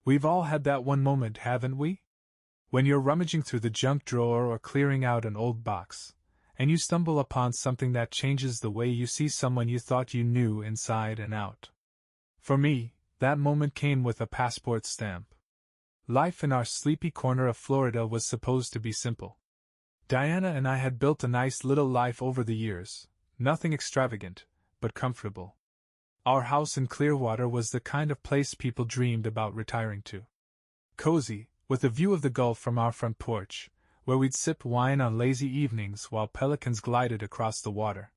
We've all had that one moment, haven't we? When you're rummaging through the junk drawer or clearing out an old box, and you stumble upon something that changes the way you see someone you thought you knew inside and out. For me, that moment came with a passport stamp. Life in our sleepy corner of Florida was supposed to be simple. Diana and I had built a nice little life over the years, nothing extravagant, but comfortable. Our house in Clearwater was the kind of place people dreamed about retiring to. Cozy, with a view of the Gulf from our front porch, where we'd sip wine on lazy evenings while pelicans glided across the water.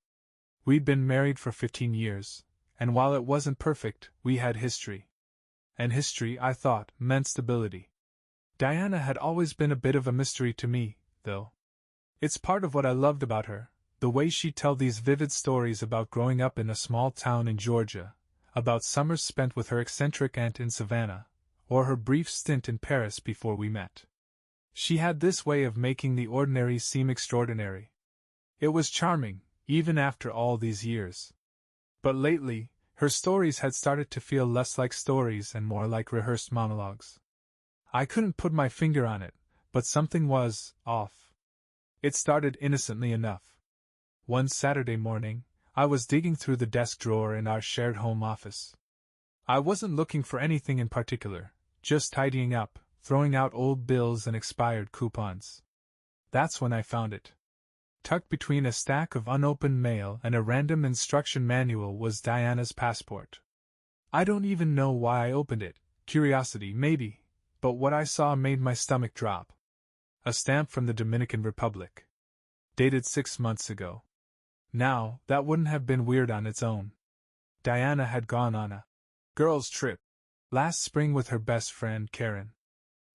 We'd been married for 15 years, and while it wasn't perfect, we had history. And history, I thought, meant stability. Diana had always been a bit of a mystery to me, though. It's part of what I loved about her, the way she'd tell these vivid stories about growing up in a small town in Georgia, about summers spent with her eccentric aunt in Savannah, or her brief stint in Paris before we met. She had this way of making the ordinary seem extraordinary. It was charming, even after all these years. But lately, her stories had started to feel less like stories and more like rehearsed monologues. I couldn't put my finger on it, but something was off. It started innocently enough. One Saturday morning, I was digging through the desk drawer in our shared home office. I wasn't looking for anything in particular, just tidying up, throwing out old bills and expired coupons. That's when I found it. Tucked between a stack of unopened mail and a random instruction manual was Diana's passport. I don't even know why I opened it, curiosity maybe, but what I saw made my stomach drop. A stamp from the Dominican Republic. Dated 6 months ago. Now, that wouldn't have been weird on its own. Diana had gone on a girls' trip last spring with her best friend Karen.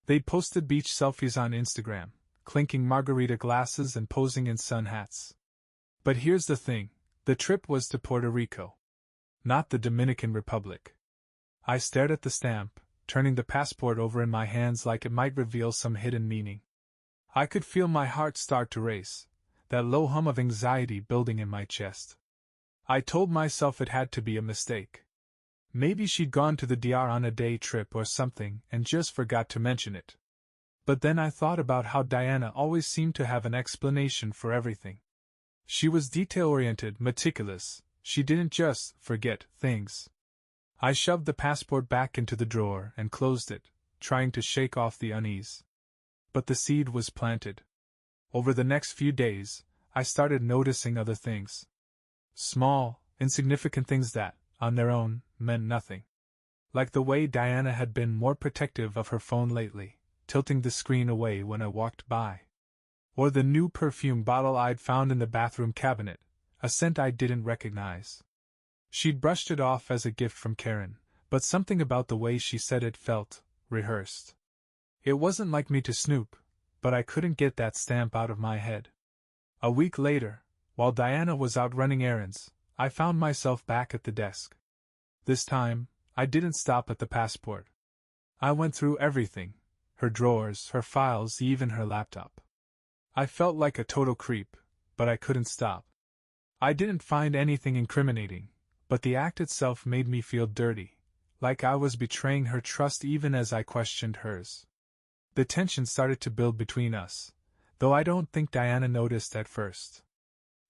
They'd posted beach selfies on Instagram, clinking margarita glasses and posing in sun hats. But here's the thing, the trip was to Puerto Rico. Not the Dominican Republic. I stared at the stamp, turning the passport over in my hands like it might reveal some hidden meaning. I could feel my heart start to race, that low hum of anxiety building in my chest. I told myself it had to be a mistake. Maybe she'd gone to the DR on a day trip or something and just forgot to mention it. But then I thought about how Diana always seemed to have an explanation for everything. She was detail-oriented, meticulous. She didn't just forget things. I shoved the passport back into the drawer and closed it, trying to shake off the unease. But the seed was planted. Over the next few days, I started noticing other things. Small, insignificant things that, on their own, meant nothing. Like the way Diana had been more protective of her phone lately, tilting the screen away when I walked by. Or the new perfume bottle I'd found in the bathroom cabinet, a scent I didn't recognize. She'd brushed it off as a gift from Karen, but something about the way she said it felt rehearsed. It wasn't like me to snoop, but I couldn't get that stamp out of my head. A week later, while Diana was out running errands, I found myself back at the desk. This time, I didn't stop at the passport. I went through everything, her drawers, her files, even her laptop. I felt like a total creep, but I couldn't stop. I didn't find anything incriminating, but the act itself made me feel dirty, like I was betraying her trust even as I questioned hers. The tension started to build between us, though I don't think Diana noticed at first.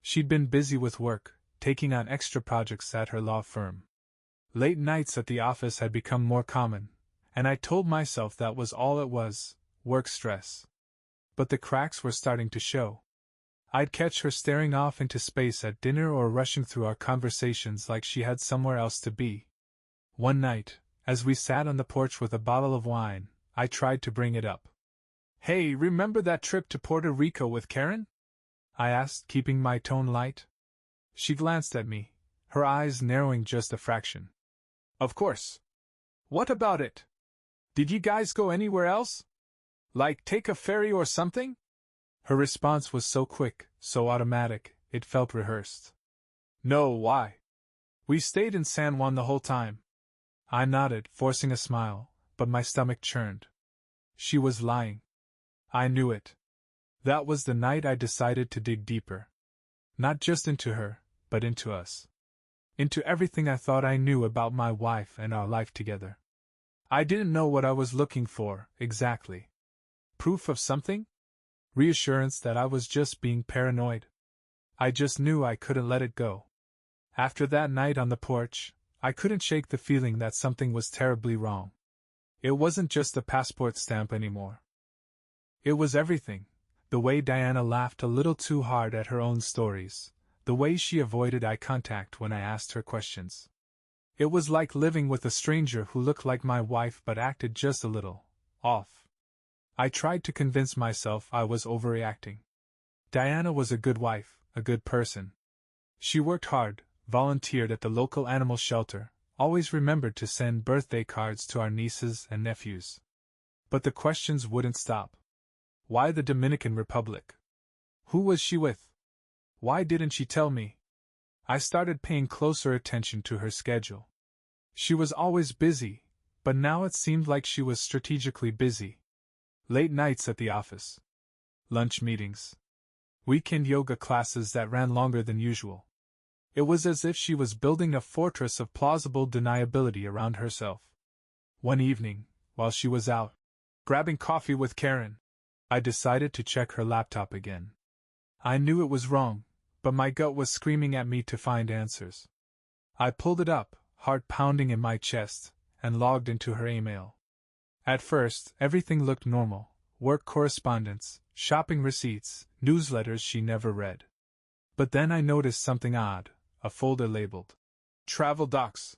She'd been busy with work, taking on extra projects at her law firm. Late nights at the office had become more common, and I told myself that was all it was, work stress. But the cracks were starting to show. I'd catch her staring off into space at dinner or rushing through our conversations like she had somewhere else to be. One night, as we sat on the porch with a bottle of wine, I tried to bring it up. "Hey, remember that trip to Puerto Rico with Karen?" I asked, keeping my tone light. She glanced at me, her eyes narrowing just a fraction. "Of course. What about it? Did you guys go anywhere else? Like take a ferry or something?" Her response was so quick, so automatic, it felt rehearsed. "No, why? We stayed in San Juan the whole time." I nodded, forcing a smile, but my stomach churned. She was lying. I knew it. That was the night I decided to dig deeper. Not just into her, but into us. Into everything I thought I knew about my wife and our life together. I didn't know what I was looking for, exactly. Proof of something? Reassurance that I was just being paranoid? I just knew I couldn't let it go. After that night on the porch, I couldn't shake the feeling that something was terribly wrong. It wasn't just the passport stamp anymore. It was everything. The way Diana laughed a little too hard at her own stories, the way she avoided eye contact when I asked her questions. It was like living with a stranger who looked like my wife but acted just a little off. I tried to convince myself I was overreacting. Diana was a good wife, a good person. She worked hard, volunteered at the local animal shelter, always remembered to send birthday cards to our nieces and nephews. But the questions wouldn't stop. Why the Dominican Republic? Who was she with? Why didn't she tell me? I started paying closer attention to her schedule. She was always busy, but now it seemed like she was strategically busy. Late nights at the office. Lunch meetings. Weekend yoga classes that ran longer than usual. It was as if she was building a fortress of plausible deniability around herself. One evening, while she was out, grabbing coffee with Karen, I decided to check her laptop again. I knew it was wrong, but my gut was screaming at me to find answers. I pulled it up, heart pounding in my chest, and logged into her email. At first, everything looked normal: work correspondence, shopping receipts, newsletters she never read. But then I noticed something odd, a folder labeled Travel Docs.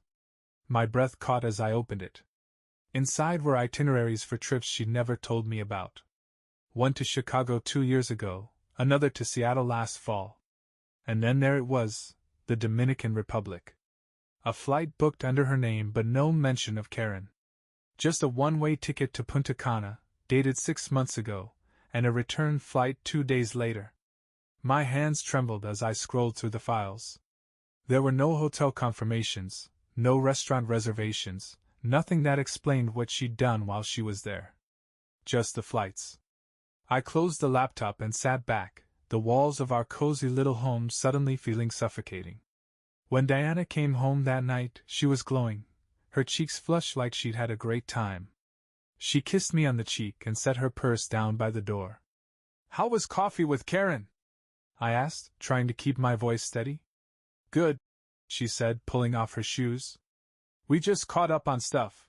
My breath caught as I opened it. Inside were itineraries for trips she'd never told me about. One to Chicago 2 years ago, another to Seattle last fall. And then there it was, the Dominican Republic. A flight booked under her name but no mention of Karen. Just a one-way ticket to Punta Cana, dated 6 months ago, and a return flight 2 days later. My hands trembled as I scrolled through the files. There were no hotel confirmations, no restaurant reservations, nothing that explained what she'd done while she was there. Just the flights. I closed the laptop and sat back, the walls of our cozy little home suddenly feeling suffocating. When Diana came home that night, she was glowing, her cheeks flushed like she'd had a great time. She kissed me on the cheek and set her purse down by the door. "How was coffee with Karen?" I asked, trying to keep my voice steady. "Good," she said, pulling off her shoes. "We just caught up on stuff.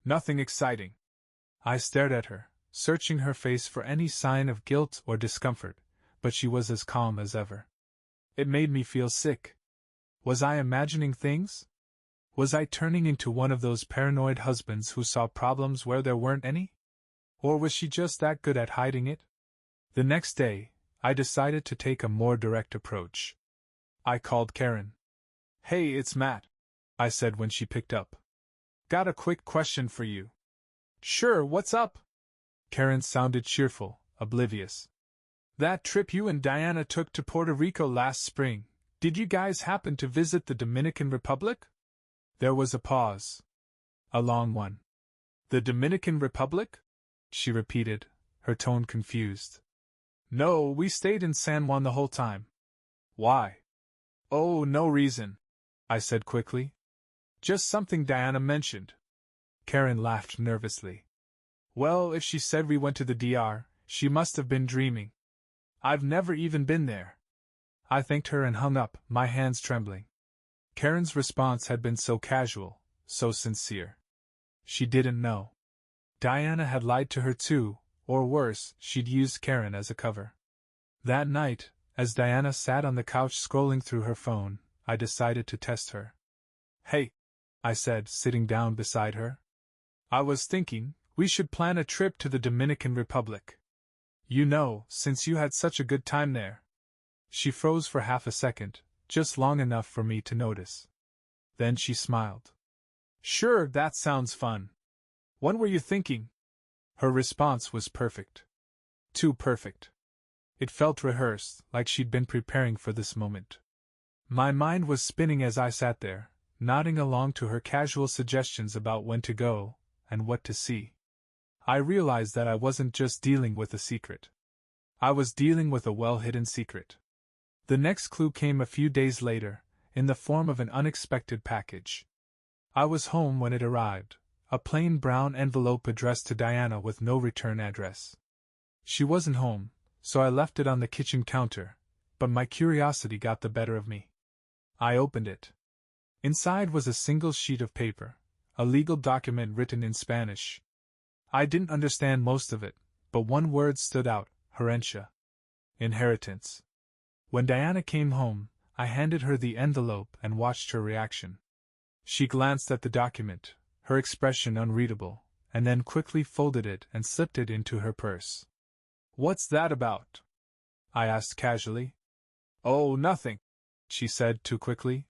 Nothing exciting." I stared at her, searching her face for any sign of guilt or discomfort, but she was as calm as ever. It made me feel sick. Was I imagining things? Was I turning into one of those paranoid husbands who saw problems where there weren't any? Or was she just that good at hiding it? The next day, I decided to take a more direct approach. I called Karen. "Hey, it's Matt," I said when she picked up. "Got a quick question for you." "Sure, what's up?" Karen sounded cheerful, oblivious. "That trip you and Diana took to Puerto Rico last spring, did you guys happen to visit the Dominican Republic?" There was a pause. A long one. "The Dominican Republic?" she repeated, her tone confused. "No, we stayed in San Juan the whole time." "Why?" "Oh, no reason," I said quickly. "Just something Diana mentioned." Karen laughed nervously. "Well, if she said we went to the DR, she must have been dreaming. I've never even been there." I thanked her and hung up, my hands trembling. Karen's response had been so casual, so sincere. She didn't know. Diana had lied to her too, or worse, she'd used Karen as a cover. That night, as Diana sat on the couch scrolling through her phone, I decided to test her. "Hey," I said, sitting down beside her. "I was thinking, we should plan a trip to the Dominican Republic. You know, since you had such a good time there." She froze for half a second, just long enough for me to notice. Then she smiled. "Sure, that sounds fun. When were you thinking?" Her response was perfect. Too perfect. It felt rehearsed, like she'd been preparing for this moment. My mind was spinning as I sat there, nodding along to her casual suggestions about when to go, and what to see. I realized that I wasn't just dealing with a secret. I was dealing with a well-hidden secret. The next clue came a few days later, in the form of an unexpected package. I was home when it arrived, a plain brown envelope addressed to Diana with no return address. She wasn't home, so I left it on the kitchen counter, but my curiosity got the better of me. I opened it. Inside was a single sheet of paper, a legal document written in Spanish. I didn't understand most of it, but one word stood out: herencia. Inheritance. When Diana came home, I handed her the envelope and watched her reaction. She glanced at the document, her expression unreadable, and then quickly folded it and slipped it into her purse. "What's that about?" I asked casually. "Oh, nothing," she said too quickly.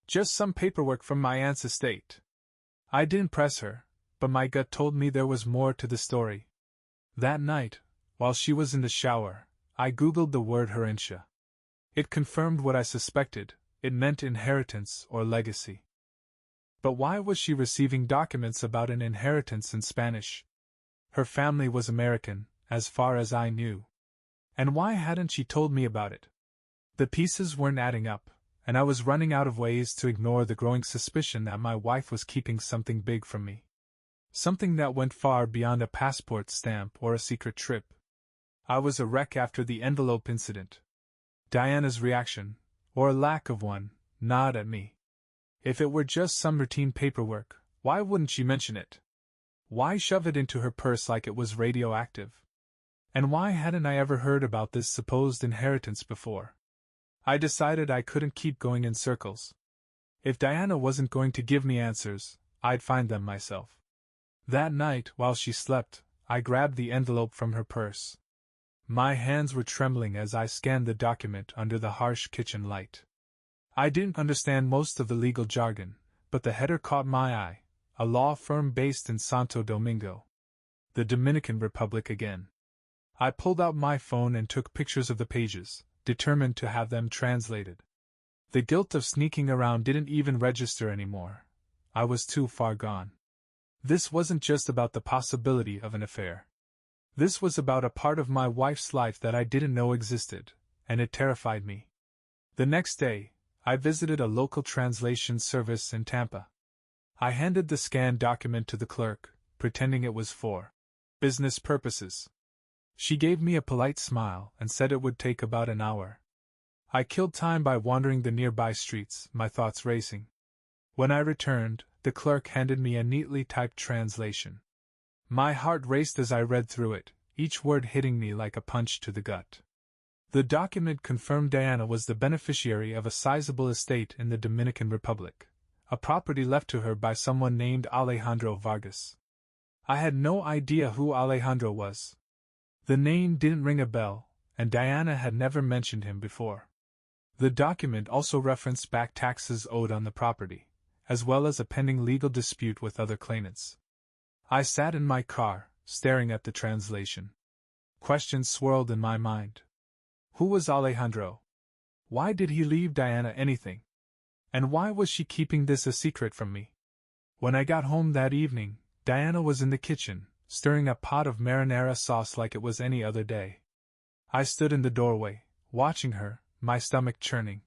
"Just some paperwork from my aunt's estate." I didn't press her, but my gut told me there was more to the story. That night, while she was in the shower, I googled the word herencia. It confirmed what I suspected: it meant inheritance or legacy. But why was she receiving documents about an inheritance in Spanish? Her family was American, as far as I knew. And why hadn't she told me about it? The pieces weren't adding up, and I was running out of ways to ignore the growing suspicion that my wife was keeping something big from me. Something that went far beyond a passport stamp or a secret trip. I was a wreck after the envelope incident. Diana's reaction, or lack of one, gnawed at me. If it were just some routine paperwork, why wouldn't she mention it? Why shove it into her purse like it was radioactive? And why hadn't I ever heard about this supposed inheritance before? I decided I couldn't keep going in circles. If Diana wasn't going to give me answers, I'd find them myself. That night, while she slept, I grabbed the envelope from her purse. My hands were trembling as I scanned the document under the harsh kitchen light. I didn't understand most of the legal jargon, but the header caught my eye: a law firm based in Santo Domingo. The Dominican Republic again. I pulled out my phone and took pictures of the pages, determined to have them translated. The guilt of sneaking around didn't even register anymore. I was too far gone. This wasn't just about the possibility of an affair. This was about a part of my wife's life that I didn't know existed, and it terrified me. The next day, I visited a local translation service in Tampa. I handed the scanned document to the clerk, pretending it was for business purposes. She gave me a polite smile and said it would take about an hour. I killed time by wandering the nearby streets, my thoughts racing. When I returned, the clerk handed me a neatly typed translation. My heart raced as I read through it, each word hitting me like a punch to the gut. The document confirmed Diana was the beneficiary of a sizable estate in the Dominican Republic, a property left to her by someone named Alejandro Vargas. I had no idea who Alejandro was. The name didn't ring a bell, and Diana had never mentioned him before. The document also referenced back taxes owed on the property, as well as a pending legal dispute with other claimants. I sat in my car, staring at the translation. Questions swirled in my mind. Who was Alejandro? Why did he leave Diana anything? And why was she keeping this a secret from me? When I got home that evening, Diana was in the kitchen, stirring a pot of marinara sauce like it was any other day. I stood in the doorway, watching her, my stomach churning.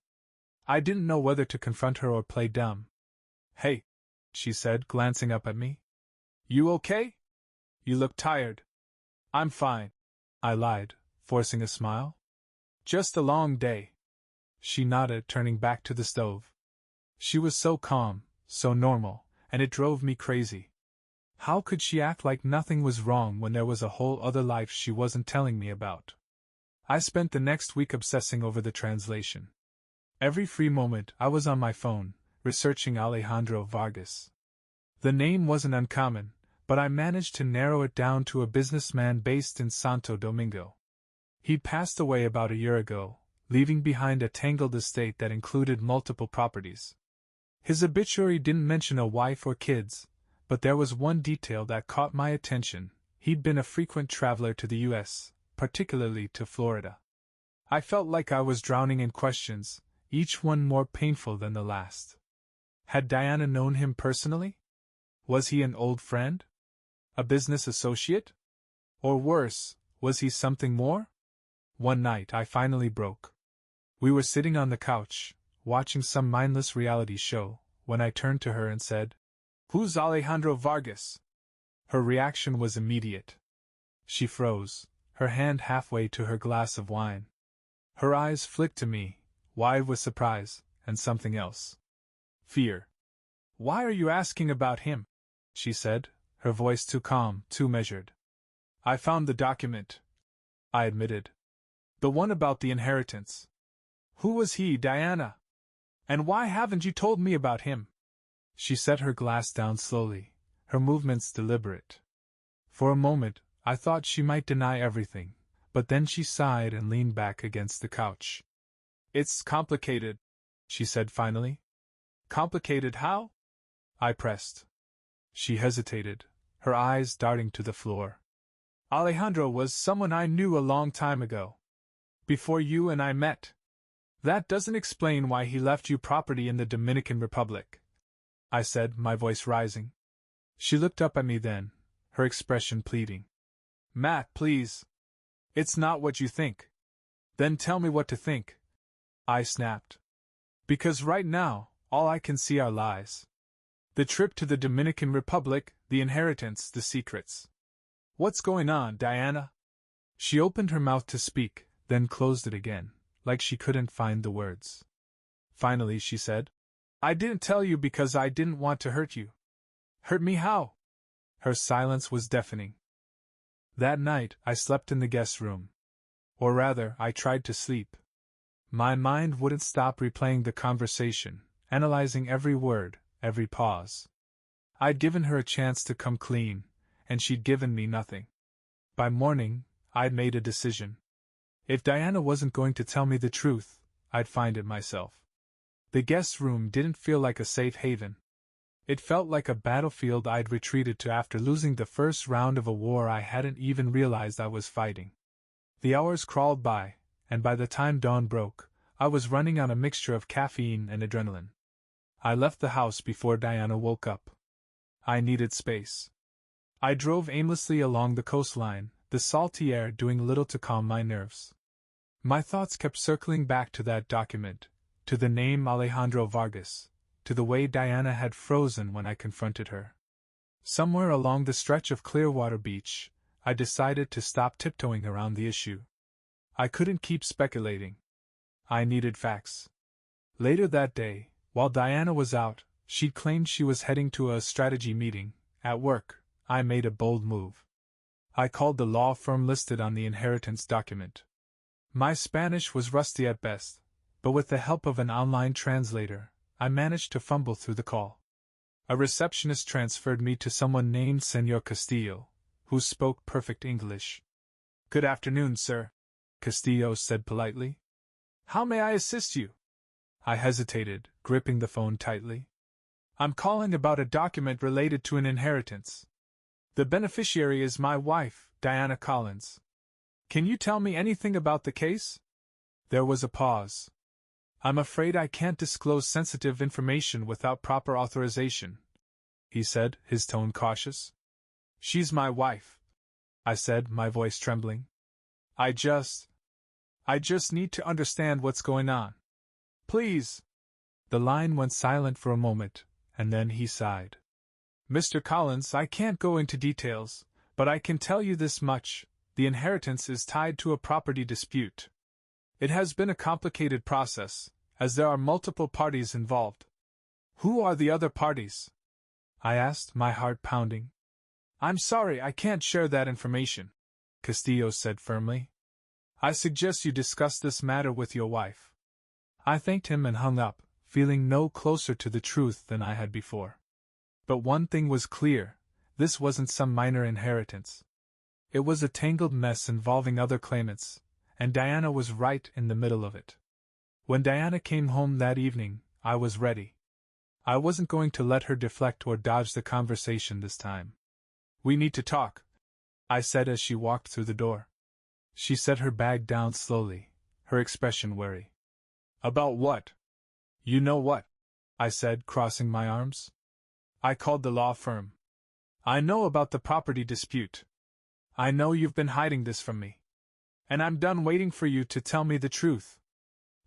I didn't know whether to confront her or play dumb. "Hey," she said, glancing up at me. "You okay? You look tired." "I'm fine," I lied, forcing a smile. "Just a long day." She nodded, turning back to the stove. She was so calm, so normal, and it drove me crazy. How could she act like nothing was wrong when there was a whole other life she wasn't telling me about? I spent the next week obsessing over the translation. Every free moment I was on my phone, researching Alejandro Vargas. The name wasn't uncommon, but I managed to narrow it down to a businessman based in Santo Domingo. He passed away about a year ago, leaving behind a tangled estate that included multiple properties. His obituary didn't mention a wife or kids, but there was one detail that caught my attention: he'd been a frequent traveler to the U.S., particularly to Florida. I felt like I was drowning in questions, each one more painful than the last. Had Diana known him personally? Was he an old friend? A business associate? Or worse, was he something more? One night I finally broke. We were sitting on the couch, watching some mindless reality show, when I turned to her and said, Who's Alejandro Vargas? Her reaction was immediate. She froze, her hand halfway to her glass of wine. Her eyes flicked to me, wide with surprise, and something else. Fear. Why are you asking about him? She said, her voice too calm, too measured. I found the document, I admitted. The one about the inheritance. Who was he, Diana? And why haven't you told me about him? She set her glass down slowly, her movements deliberate. For a moment, I thought she might deny everything, but then she sighed and leaned back against the couch. It's complicated, she said finally. Complicated how? I pressed. She hesitated, her eyes darting to the floor. Alejandro was someone I knew a long time ago. Before you and I met. That doesn't explain why he left you property in the Dominican Republic, I said, my voice rising. She looked up at me then, her expression pleading. Matt, please. It's not what you think. Then tell me what to think, I snapped. Because right now, all I can see are lies. The trip to the Dominican Republic, the inheritance, the secrets. What's going on, Diana? She opened her mouth to speak, then closed it again, like she couldn't find the words. Finally, she said, I didn't tell you because I didn't want to hurt you. Hurt me how? Her silence was deafening. That night, I slept in the guest room. Or rather, I tried to sleep. My mind wouldn't stop replaying the conversation, analyzing every word, every pause. I'd given her a chance to come clean, and she'd given me nothing. By morning, I'd made a decision. If Diana wasn't going to tell me the truth, I'd find it myself. The guest room didn't feel like a safe haven. It felt like a battlefield I'd retreated to after losing the first round of a war I hadn't even realized I was fighting. The hours crawled by, and by the time dawn broke, I was running on a mixture of caffeine and adrenaline. I left the house before Diana woke up. I needed space. I drove aimlessly along the coastline, the salty air doing little to calm my nerves. My thoughts kept circling back to that document, to the name Alejandro Vargas, to the way Diana had frozen when I confronted her. Somewhere along the stretch of Clearwater Beach, I decided to stop tiptoeing around the issue. I couldn't keep speculating. I needed facts. Later that day, while Diana was out, she'd claimed she was heading to a strategy meeting. At work, I made a bold move. I called the law firm listed on the inheritance document. My Spanish was rusty at best, but with the help of an online translator, I managed to fumble through the call. A receptionist transferred me to someone named Señor Castillo, who spoke perfect English. Good afternoon, sir, Castillo said politely. How may I assist you? I hesitated, gripping the phone tightly. I'm calling about a document related to an inheritance. The beneficiary is my wife, Diana Collins. Can you tell me anything about the case? There was a pause. I'm afraid I can't disclose sensitive information without proper authorization, he said, his tone cautious. She's my wife, I said, my voice trembling. I just need to understand what's going on. Please. The line went silent for a moment, and then he sighed. Mr. Collins, I can't go into details, but I can tell you this much. The inheritance is tied to a property dispute. It has been a complicated process, as there are multiple parties involved. Who are the other parties? I asked, my heart pounding. I'm sorry, I can't share that information, Castillo said firmly. I suggest you discuss this matter with your wife. I thanked him and hung up, feeling no closer to the truth than I had before. But one thing was clear, this wasn't some minor inheritance. It was a tangled mess involving other claimants, and Diana was right in the middle of it. When Diana came home that evening, I was ready. I wasn't going to let her deflect or dodge the conversation this time. We need to talk, I said as she walked through the door. She set her bag down slowly, her expression wary. About what? You know what? I said, crossing my arms. I called the law firm. I know about the property dispute. I know you've been hiding this from me. And I'm done waiting for you to tell me the truth.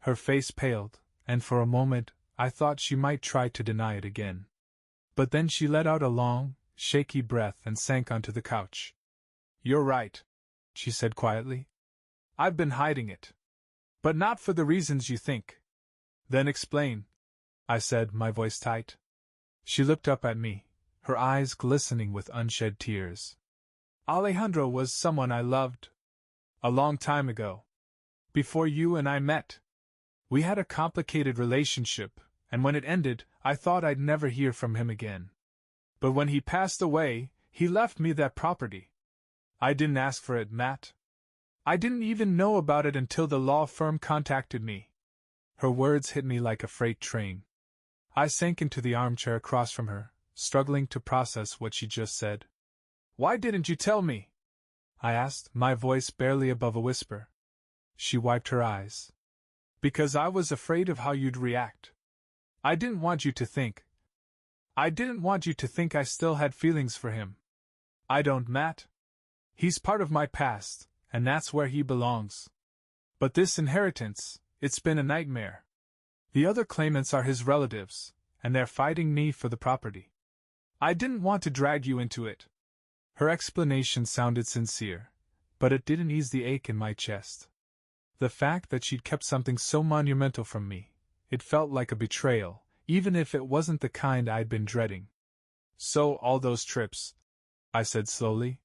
Her face paled, and for a moment, I thought she might try to deny it again. But then she let out a long, shaky breath and sank onto the couch. "You're right," she said quietly. "I've been hiding it. But not for the reasons you think." "Then explain," I said, my voice tight. She looked up at me, her eyes glistening with unshed tears. "Alejandro was someone I loved. A long time ago. Before you and I met. We had a complicated relationship, and when it ended, I thought I'd never hear from him again. But when he passed away, he left me that property. I didn't ask for it, Matt. I didn't even know about it until the law firm contacted me." Her words hit me like a freight train. I sank into the armchair across from her, struggling to process what she just said. "Why didn't you tell me?" I asked, my voice barely above a whisper. She wiped her eyes. "Because I was afraid of how you'd react. I didn't want you to think I still had feelings for him. I don't, Matt. He's part of my past, and that's where he belongs. But this inheritance, it's been a nightmare. The other claimants are his relatives, and they're fighting me for the property. I didn't want to drag you into it." Her explanation sounded sincere, but it didn't ease the ache in my chest. The fact that she'd kept something so monumental from me, it felt like a betrayal, even if it wasn't the kind I'd been dreading. "So all those trips," I said slowly.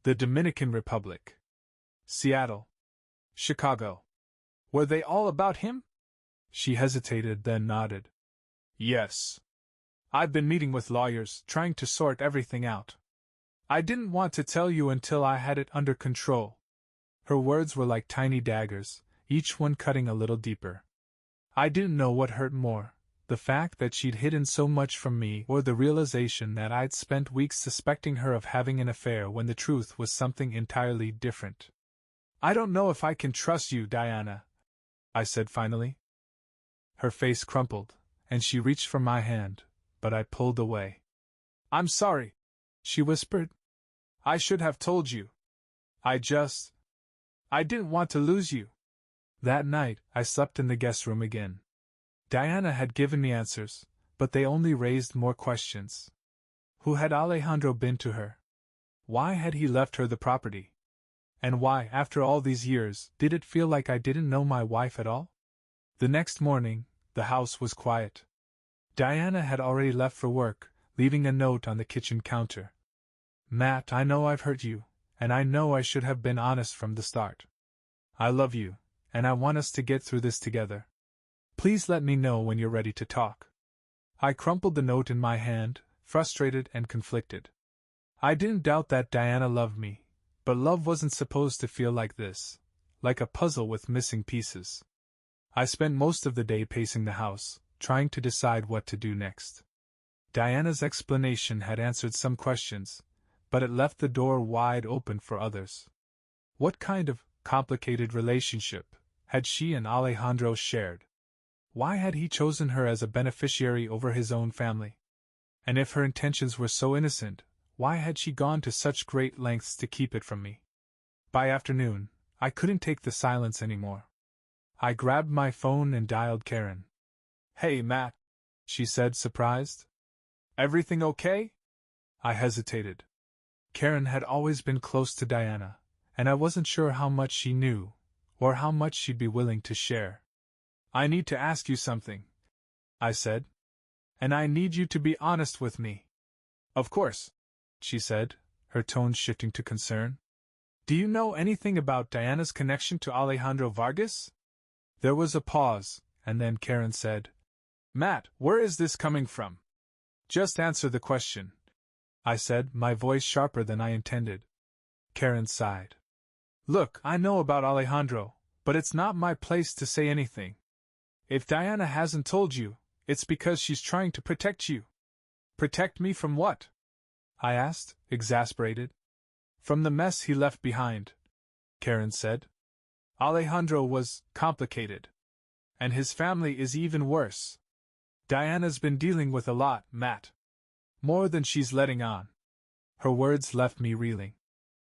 "The Dominican Republic, Seattle, Chicago. Were they all about him?" She hesitated, then nodded. "Yes. I've been meeting with lawyers, trying to sort everything out. I didn't want to tell you until I had it under control." Her words were like tiny daggers, each one cutting a little deeper. I didn't know what hurt more, the fact that she'd hidden so much from me or the realization that I'd spent weeks suspecting her of having an affair when the truth was something entirely different. "I don't know if I can trust you, Diana," I said finally. Her face crumpled, and she reached for my hand, but I pulled away. "I'm sorry," she whispered. "I should have told you. I didn't want to lose you." That night, I slept in the guest room again. Diana had given me answers, but they only raised more questions. Who had Alejandro been to her? Why had he left her the property? And why, after all these years, did it feel like I didn't know my wife at all? The next morning, the house was quiet. Diana had already left for work, leaving a note on the kitchen counter. "Matt, I know I've hurt you, and I know I should have been honest from the start. I love you, and I want us to get through this together. Please let me know when you're ready to talk." I crumpled the note in my hand, frustrated and conflicted. I didn't doubt that Diana loved me, but love wasn't supposed to feel like this, like a puzzle with missing pieces. I spent most of the day pacing the house, trying to decide what to do next. Diana's explanation had answered some questions, but it left the door wide open for others. What kind of complicated relationship had she and Alejandro shared? Why had he chosen her as a beneficiary over his own family? And if her intentions were so innocent, why had she gone to such great lengths to keep it from me? By afternoon, I couldn't take the silence anymore. I grabbed my phone and dialed Karen. "Hey, Matt," she said, surprised. "Everything okay?" I hesitated. Karen had always been close to Diana, and I wasn't sure how much she knew, or how much she'd be willing to share. "I need to ask you something," I said. "And I need you to be honest with me." "Of course," she said, her tone shifting to concern. "Do you know anything about Diana's connection to Alejandro Vargas?" There was a pause, and then Karen said, "Matt, where is this coming from?" "Just answer the question," I said, my voice sharper than I intended. Karen sighed. "Look, I know about Alejandro, but it's not my place to say anything. If Diana hasn't told you, it's because she's trying to protect you." "Protect me from what?" I asked, exasperated. "From the mess he left behind," Karen said. "Alejandro was complicated. And his family is even worse. Diana's been dealing with a lot, Matt. More than she's letting on." Her words left me reeling.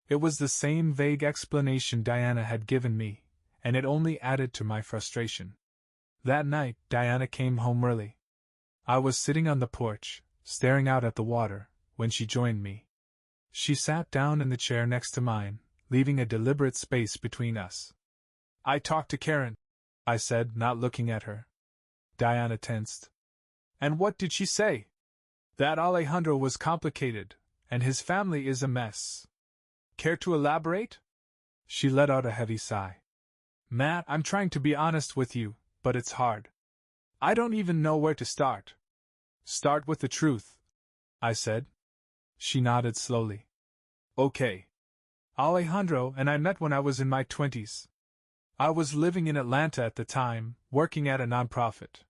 It was the same vague explanation Diana had given me, and it only added to my frustration. That night, Diana came home early. I was sitting on the porch, staring out at the water, when she joined me. She sat down in the chair next to mine, leaving a deliberate space between us. "I talked to Karen," I said, not looking at her. Diana tensed. "And what did she say?" "That Alejandro was complicated, and his family is a mess." "Care to elaborate?" She let out a heavy sigh. "Matt, I'm trying to be honest with you, but it's hard. I don't even know where to start." "Start with the truth," I said. She nodded slowly. "Okay. Alejandro and I met when I was in my 20s. I was living in Atlanta at the time, working at a nonprofit.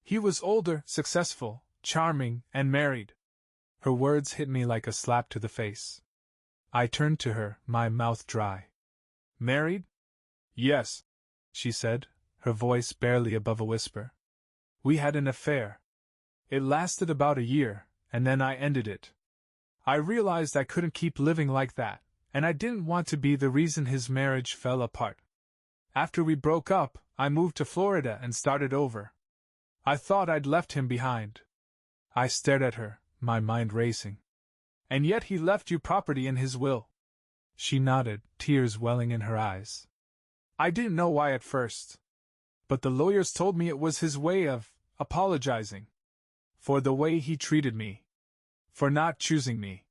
He was older, successful, charming, and married." Her words hit me like a slap to the face. I turned to her, my mouth dry. "Married?" "Yes," she said, her voice barely above a whisper. "We had an affair. It lasted about a year, and then I ended it. I realized I couldn't keep living like that, and I didn't want to be the reason his marriage fell apart. After we broke up, I moved to Florida and started over. I thought I'd left him behind." I stared at her, my mind racing. "And yet he left you property in his will." She nodded, tears welling in her eyes. "I didn't know why at first. But the lawyers told me it was his way of apologizing. For the way he treated me. For not choosing me."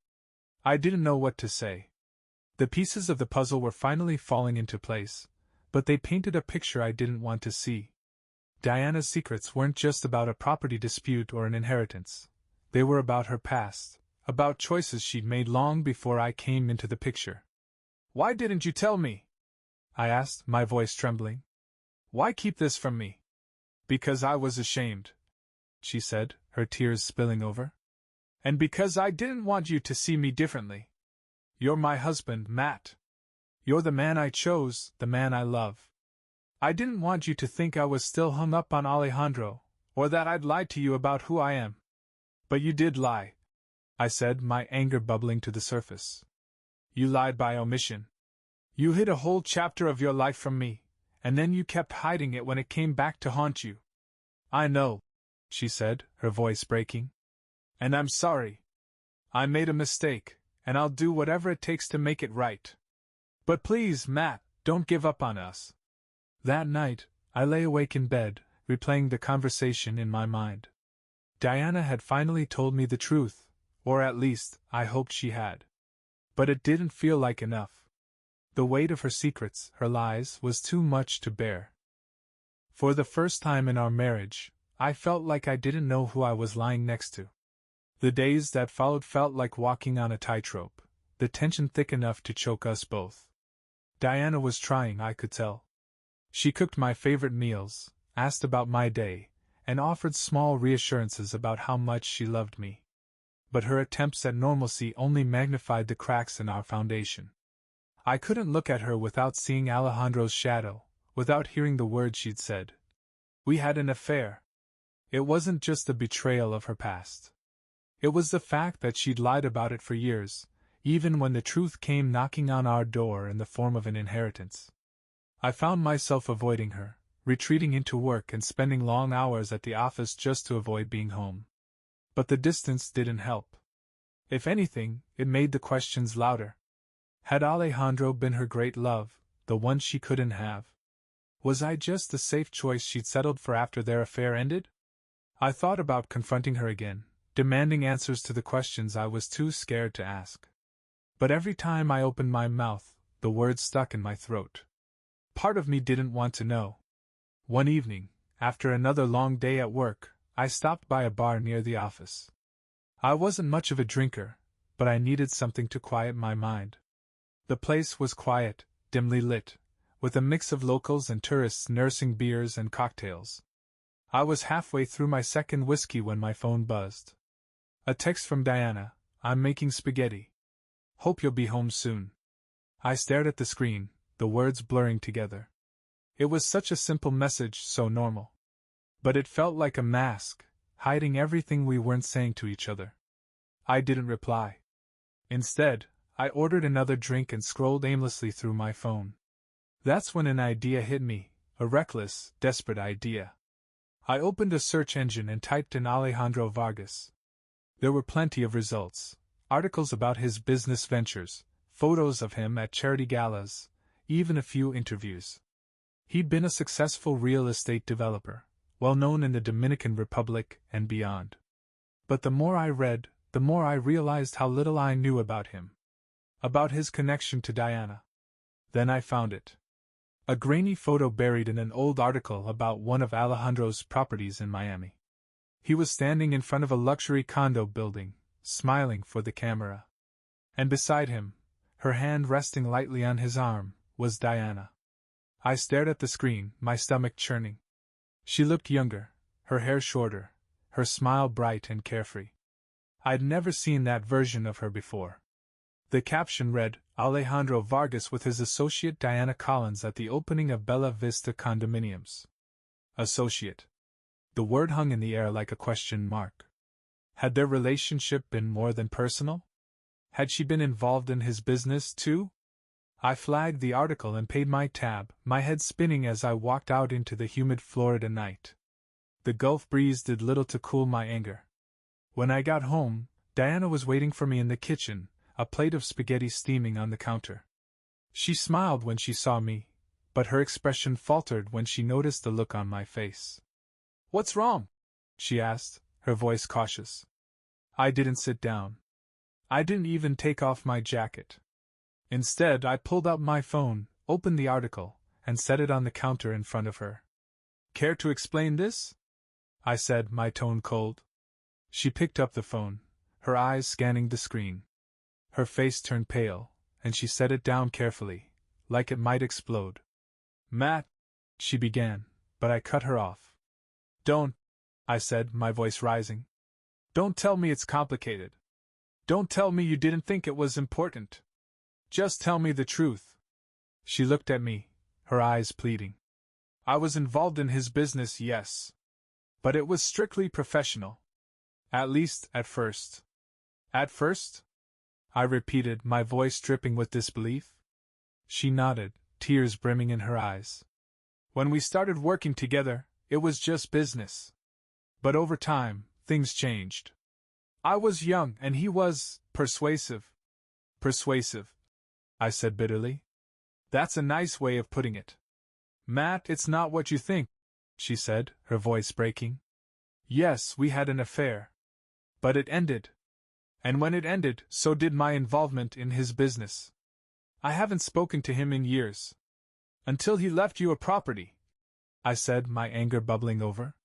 I didn't know what to say. The pieces of the puzzle were finally falling into place, but they painted a picture I didn't want to see. Diana's secrets weren't just about a property dispute or an inheritance. They were about her past, about choices she'd made long before I came into the picture. "Why didn't you tell me?" I asked, my voice trembling. "Why keep this from me?" "Because I was ashamed," she said, her tears spilling over. "And because I didn't want you to see me differently. You're my husband, Matt. You're the man I chose, the man I love. I didn't want you to think I was still hung up on Alejandro, or that I'd lied to you about who I am. But you did lie," I said, my anger bubbling to the surface. "You lied by omission. You hid a whole chapter of your life from me, and then you kept hiding it when it came back to haunt you." "I know," she said, her voice breaking. "And I'm sorry. I made a mistake, and I'll do whatever it takes to make it right. But please, Matt, don't give up on us." That night, I lay awake in bed, replaying the conversation in my mind. Diana had finally told me the truth, or at least, I hoped she had. But it didn't feel like enough. The weight of her secrets, her lies, was too much to bear. For the first time in our marriage, I felt like I didn't know who I was lying next to. The days that followed felt like walking on a tightrope, the tension thick enough to choke us both. Diana was trying, I could tell. She cooked my favorite meals, asked about my day, and offered small reassurances about how much she loved me. But her attempts at normalcy only magnified the cracks in our foundation. I couldn't look at her without seeing Alejandro's shadow, without hearing the words she'd said. We had an affair. It wasn't just the betrayal of her past. It was the fact that she'd lied about it for years, even when the truth came knocking on our door in the form of an inheritance. I found myself avoiding her, retreating into work and spending long hours at the office just to avoid being home. But the distance didn't help. If anything, it made the questions louder. Had Alejandro been her great love, the one she couldn't have? Was I just the safe choice she'd settled for after their affair ended? I thought about confronting her again, demanding answers to the questions I was too scared to ask. But every time I opened my mouth, the words stuck in my throat. Part of me didn't want to know. One evening, after another long day at work, I stopped by a bar near the office. I wasn't much of a drinker, but I needed something to quiet my mind. The place was quiet, dimly lit, with a mix of locals and tourists nursing beers and cocktails. I was halfway through my second whiskey when my phone buzzed. A text from Diana: "I'm making spaghetti. Hope you'll be home soon." I stared at the screen, the words blurring together. It was such a simple message, so normal. But it felt like a mask, hiding everything we weren't saying to each other. I didn't reply. Instead, I ordered another drink and scrolled aimlessly through my phone. That's when an idea hit me, a reckless, desperate idea. I opened a search engine and typed in Alejandro Vargas. There were plenty of results, articles about his business ventures, photos of him at charity galas, even a few interviews. He'd been a successful real estate developer, well known in the Dominican Republic and beyond. But the more I read, the more I realized how little I knew about him. About his connection to Diana. Then I found it. A grainy photo buried in an old article about one of Alejandro's properties in Miami. He was standing in front of a luxury condo building, smiling for the camera. And beside him, her hand resting lightly on his arm, was Diana. I stared at the screen, my stomach churning. She looked younger, her hair shorter, her smile bright and carefree. I'd never seen that version of her before. The caption read, Alejandro Vargas with his associate Diana Collins at the opening of Bella Vista Condominiums. Associate. The word hung in the air like a question mark. Had their relationship been more than personal? Had she been involved in his business too? I flagged the article and paid my tab, my head spinning as I walked out into the humid Florida night. The Gulf breeze did little to cool my anger. When I got home, Diana was waiting for me in the kitchen, a plate of spaghetti steaming on the counter. She smiled when she saw me, but her expression faltered when she noticed the look on my face. "What's wrong?" she asked, her voice cautious. I didn't sit down. I didn't even take off my jacket. Instead, I pulled out my phone, opened the article, and set it on the counter in front of her. "Care to explain this?" I said, my tone cold. She picked up the phone, her eyes scanning the screen. Her face turned pale, and she set it down carefully, like it might explode. "Matt," she began, but I cut her off. "Don't," I said, my voice rising. "Don't tell me it's complicated. Don't tell me you didn't think it was important. Just tell me the truth." She looked at me, her eyes pleading. "I was involved in his business, yes. But it was strictly professional. At least, at first." "At first?" I repeated, my voice dripping with disbelief. She nodded, tears brimming in her eyes. "When we started working together, it was just business. But over time, things changed. I was young and he was persuasive." "Persuasive," I said bitterly. "That's a nice way of putting it." "Matt, it's not what you think," she said, her voice breaking. "Yes, we had an affair. But it ended. And when it ended, so did my involvement in his business. I haven't spoken to him in years. Until he left you a property," I said, my anger bubbling over.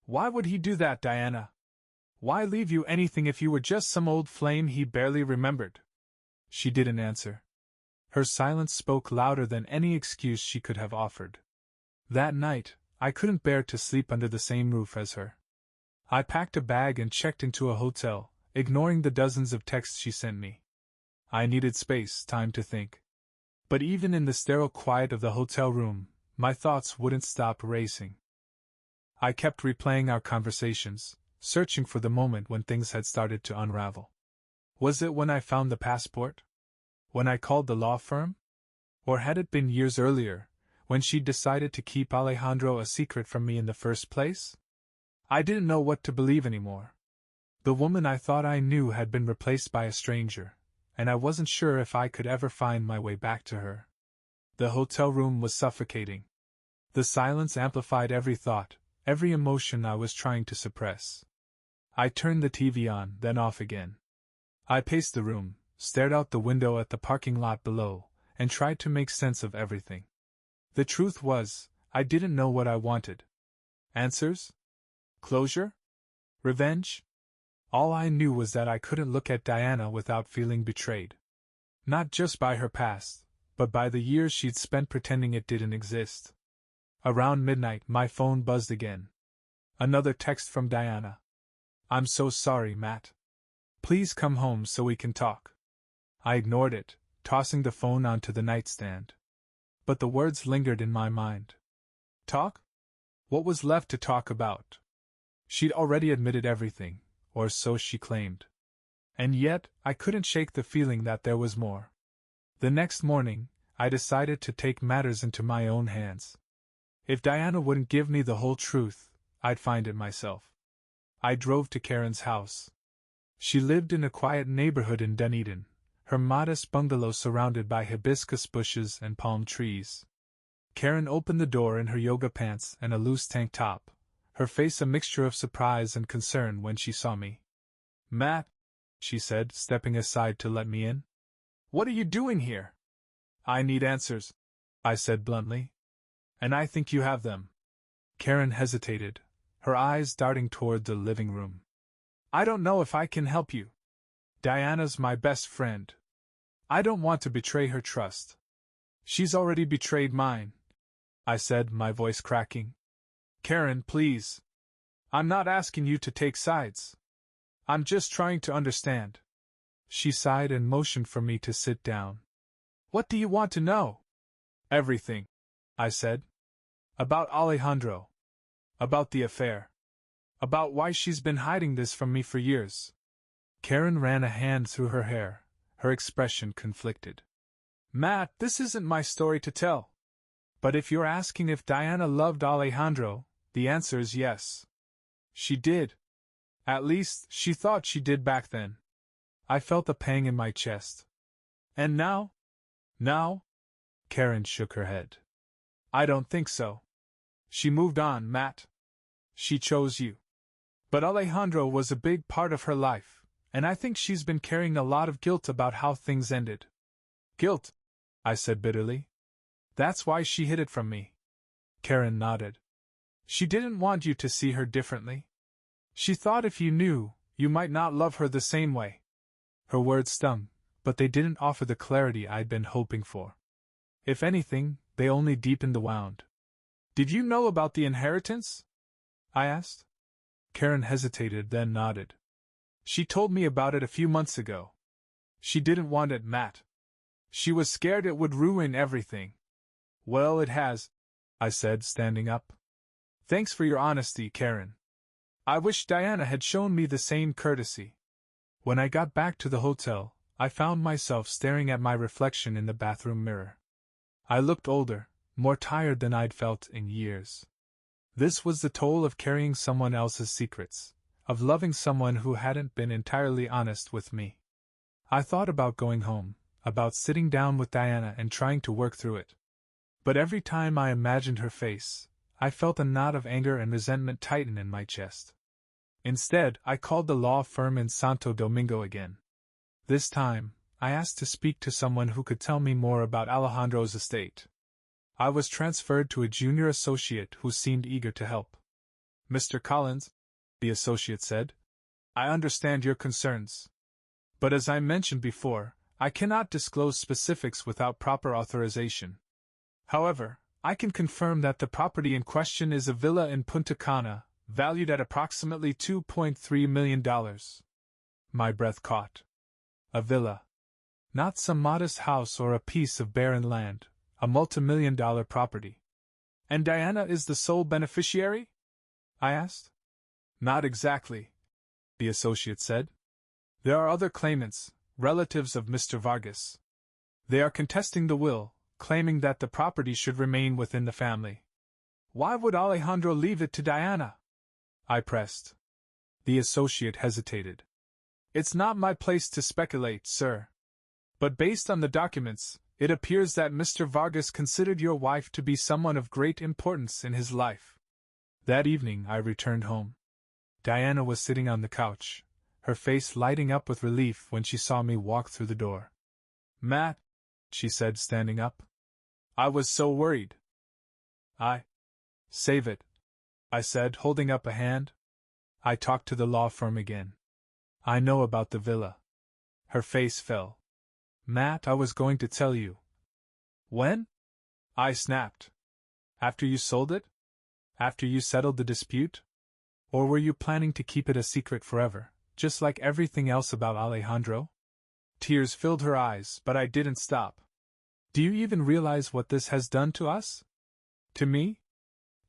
"Why would he do that, Diana? Why leave you anything if you were just some old flame he barely remembered?" She didn't answer. Her silence spoke louder than any excuse she could have offered. That night, I couldn't bear to sleep under the same roof as her. I packed a bag and checked into a hotel, ignoring the dozens of texts she sent me. I needed space, time to think. But even in the sterile quiet of the hotel room, my thoughts wouldn't stop racing. I kept replaying our conversations, searching for the moment when things had started to unravel. Was it when I found the passport? When I called the law firm? Or had it been years earlier, when she'd decided to keep Alejandro a secret from me in the first place? I didn't know what to believe anymore. The woman I thought I knew had been replaced by a stranger, and I wasn't sure if I could ever find my way back to her. The hotel room was suffocating. The silence amplified every thought, every emotion I was trying to suppress. I turned the TV on, then off again. I paced the room, stared out the window at the parking lot below, and tried to make sense of everything. The truth was, I didn't know what I wanted. Answers? Closure? Revenge? All I knew was that I couldn't look at Diana without feeling betrayed. Not just by her past, but by the years she'd spent pretending it didn't exist. Around midnight, my phone buzzed again. Another text from Diana. "I'm so sorry, Matt. Please come home so we can talk." I ignored it, tossing the phone onto the nightstand. But the words lingered in my mind. Talk? What was left to talk about? She'd already admitted everything, or so she claimed. And yet, I couldn't shake the feeling that there was more. The next morning, I decided to take matters into my own hands. If Diana wouldn't give me the whole truth, I'd find it myself. I drove to Karen's house. She lived in a quiet neighborhood in Dunedin, her modest bungalow surrounded by hibiscus bushes and palm trees. Karen opened the door in her yoga pants and a loose tank top, her face a mixture of surprise and concern when she saw me. "Matt," she said, stepping aside to let me in. "What are you doing here?" "I need answers," I said bluntly. "And I think you have them." Karen hesitated, her eyes darting toward the living room. "I don't know if I can help you. Diana's my best friend. I don't want to betray her trust. She's already betrayed mine," I said, my voice cracking. "Karen, please. I'm not asking you to take sides. I'm just trying to understand." She sighed and motioned for me to sit down. "What do you want to know?" "Everything," I said. "About Alejandro. About the affair. About why she's been hiding this from me for years." Karen ran a hand through her hair, her expression conflicted. "Matt, this isn't my story to tell. But if you're asking if Diana loved Alejandro, the answer is yes. She did. At least, she thought she did back then." I felt a pang in my chest. "And now?" "Now?" Karen shook her head. "I don't think so. She moved on, Matt. She chose you. But Alejandro was a big part of her life, and I think she's been carrying a lot of guilt about how things ended." "Guilt?" I said bitterly. "That's why she hid it from me." Karen nodded. "She didn't want you to see her differently. She thought if you knew, you might not love her the same way." Her words stung, but they didn't offer the clarity I'd been hoping for. If anything, they only deepened the wound. "Did you know about the inheritance?" I asked. Karen hesitated, then nodded. "She told me about it a few months ago. She didn't want it, Matt. She was scared it would ruin everything." "Well, it has," I said, standing up. "Thanks for your honesty, Karen. I wish Diana had shown me the same courtesy." When I got back to the hotel, I found myself staring at my reflection in the bathroom mirror. I looked older, more tired than I'd felt in years. This was the toll of carrying someone else's secrets, of loving someone who hadn't been entirely honest with me. I thought about going home, about sitting down with Diana and trying to work through it. But every time I imagined her face, I felt a knot of anger and resentment tighten in my chest. Instead, I called the law firm in Santo Domingo again. This time, I asked to speak to someone who could tell me more about Alejandro's estate. I was transferred to a junior associate who seemed eager to help. "Mr. Collins," the associate said, "I understand your concerns. But as I mentioned before, I cannot disclose specifics without proper authorization. However, I can confirm that the property in question is a villa in Punta Cana, valued at approximately $2.3 million. My breath caught. A villa. Not some modest house or a piece of barren land, a multimillion-dollar property. "And Diana is the sole beneficiary?" I asked. "Not exactly," the associate said. "There are other claimants, relatives of Mr. Vargas. They are contesting the will, claiming that the property should remain within the family." "Why would Alejandro leave it to Diana?" I pressed. The associate hesitated. "It's not my place to speculate, sir. But based on the documents, it appears that Mr. Vargas considered your wife to be someone of great importance in his life." That evening I returned home. Diana was sitting on the couch, her face lighting up with relief when she saw me walk through the door. "Matt," she said, standing up. "I was so worried." "Save it," I said, holding up a hand. "I talked to the law firm again. I know about the villa." Her face fell. "Matt, I was going to tell you." "When?" I snapped. "After you sold it? After you settled the dispute? Or were you planning to keep it a secret forever, just like everything else about Alejandro?" Tears filled her eyes, but I didn't stop. "Do you even realize what this has done to us? To me?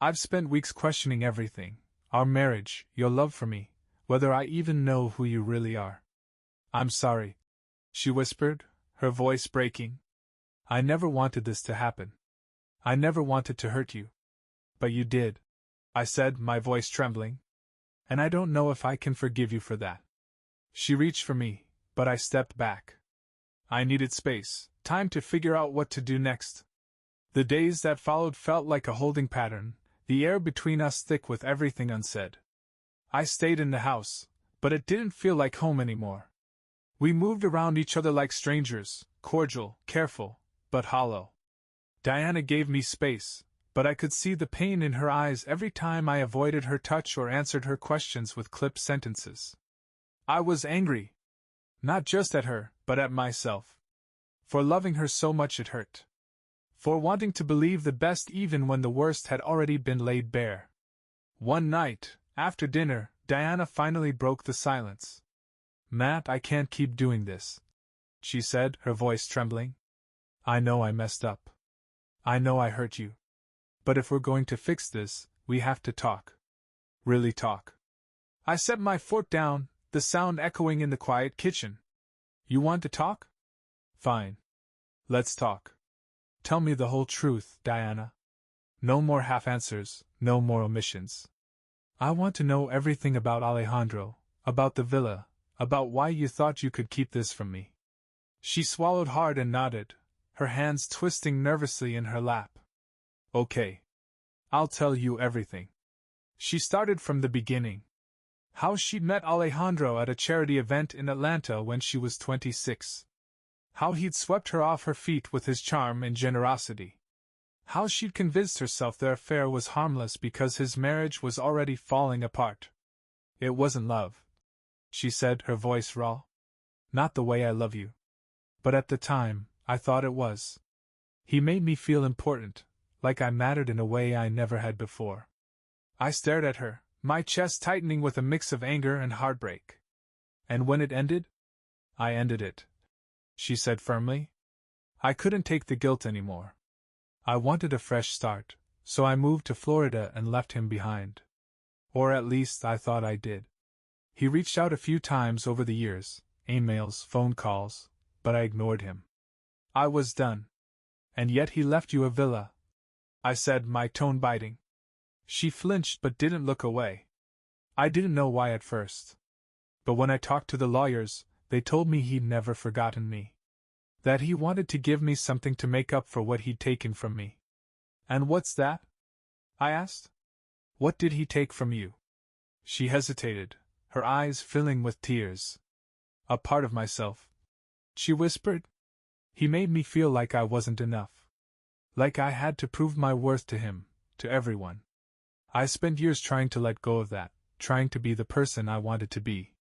I've spent weeks questioning everything, our marriage, your love for me, whether I even know who you really are." "I'm sorry," she whispered, her voice breaking. "I never wanted this to happen. I never wanted to hurt you. But you did," I said, my voice trembling. "And I don't know if I can forgive you for that." She reached for me, but I stepped back. I needed space, time to figure out what to do next. The days that followed felt like a holding pattern, the air between us thick with everything unsaid. I stayed in the house, but it didn't feel like home anymore. We moved around each other like strangers, cordial, careful, but hollow. Diana gave me space, but I could see the pain in her eyes every time I avoided her touch or answered her questions with clipped sentences. I was angry. Not just at her, but at myself. For loving her so much it hurt. For wanting to believe the best even when the worst had already been laid bare. One night, after dinner, Diana finally broke the silence. "Matt, I can't keep doing this," she said, her voice trembling. "I know I messed up. I know I hurt you. But if we're going to fix this, we have to talk. Really talk." I set my foot down, the sound echoing in the quiet kitchen. "You want to talk? Fine. Let's talk. Tell me the whole truth, Diana. No more half answers, no more omissions. I want to know everything about Alejandro, about the villa, about why you thought you could keep this from me." She swallowed hard and nodded, her hands twisting nervously in her lap. "Okay. I'll tell you everything." She started from the beginning. How she'd met Alejandro at a charity event in Atlanta when she was 26. How he'd swept her off her feet with his charm and generosity. How she'd convinced herself their affair was harmless because his marriage was already falling apart. "It wasn't love," she said, her voice raw. "Not the way I love you. But at the time, I thought it was. He made me feel important, like I mattered in a way I never had before." I stared at her, my chest tightening with a mix of anger and heartbreak. "And when it ended?" "I ended it," she said firmly. "I couldn't take the guilt anymore. I wanted a fresh start, so I moved to Florida and left him behind. Or at least I thought I did. He reached out a few times over the years, emails, phone calls, but I ignored him. I was done. And yet he left you a villa," I said, my tone biting. She flinched but didn't look away. I didn't know why at first. But when I talked to the lawyers, they told me he'd never forgotten me. That he wanted to give me something to make up for what he'd taken from me. "And what's that?" I asked. "What did he take from you?" She hesitated, her eyes filling with tears. "A part of myself," she whispered. "He made me feel like I wasn't enough. Like I had to prove my worth to him, to everyone. I spent years trying to let go of that, trying to be the person I wanted to be.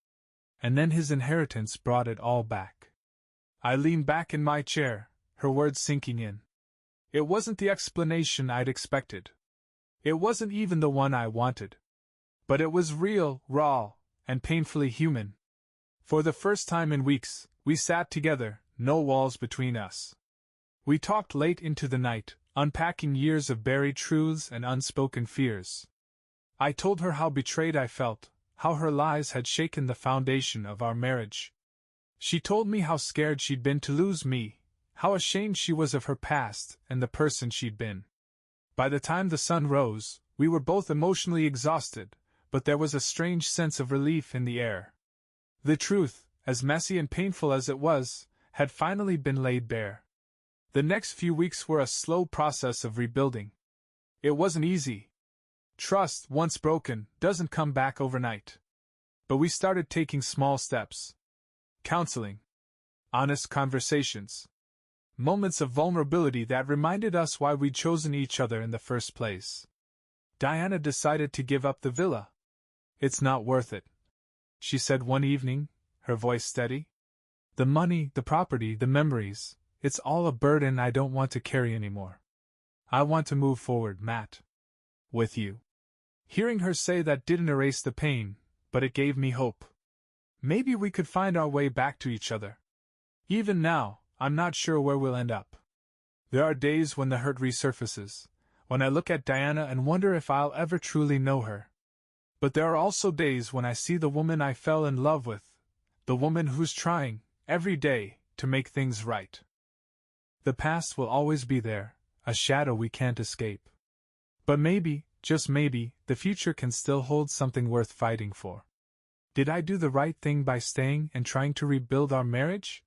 And then his inheritance brought it all back." I leaned back in my chair, her words sinking in. It wasn't the explanation I'd expected. It wasn't even the one I wanted. But it was real, raw, and painfully human. For the first time in weeks, we sat together, no walls between us. We talked late into the night, unpacking years of buried truths and unspoken fears. I told her how betrayed I felt, how her lies had shaken the foundation of our marriage. She told me how scared she'd been to lose me, how ashamed she was of her past and the person she'd been. By the time the sun rose, we were both emotionally exhausted, but there was a strange sense of relief in the air. The truth, as messy and painful as it was, had finally been laid bare. The next few weeks were a slow process of rebuilding. It wasn't easy. Trust, once broken, doesn't come back overnight. But we started taking small steps. Counseling. Honest conversations. Moments of vulnerability that reminded us why we'd chosen each other in the first place. Diana decided to give up the villa. "It's not worth it," she said one evening, her voice steady. "The money, the property, the memories, it's all a burden I don't want to carry anymore. I want to move forward, Matt. With you." Hearing her say that didn't erase the pain, but it gave me hope. Maybe we could find our way back to each other. Even now, I'm not sure where we'll end up. There are days when the hurt resurfaces, when I look at Diana and wonder if I'll ever truly know her. But there are also days when I see the woman I fell in love with, the woman who's trying, every day, to make things right. The past will always be there, a shadow we can't escape. But maybe, just maybe, the future can still hold something worth fighting for. Did I do the right thing by staying and trying to rebuild our marriage?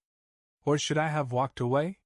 Or should I have walked away?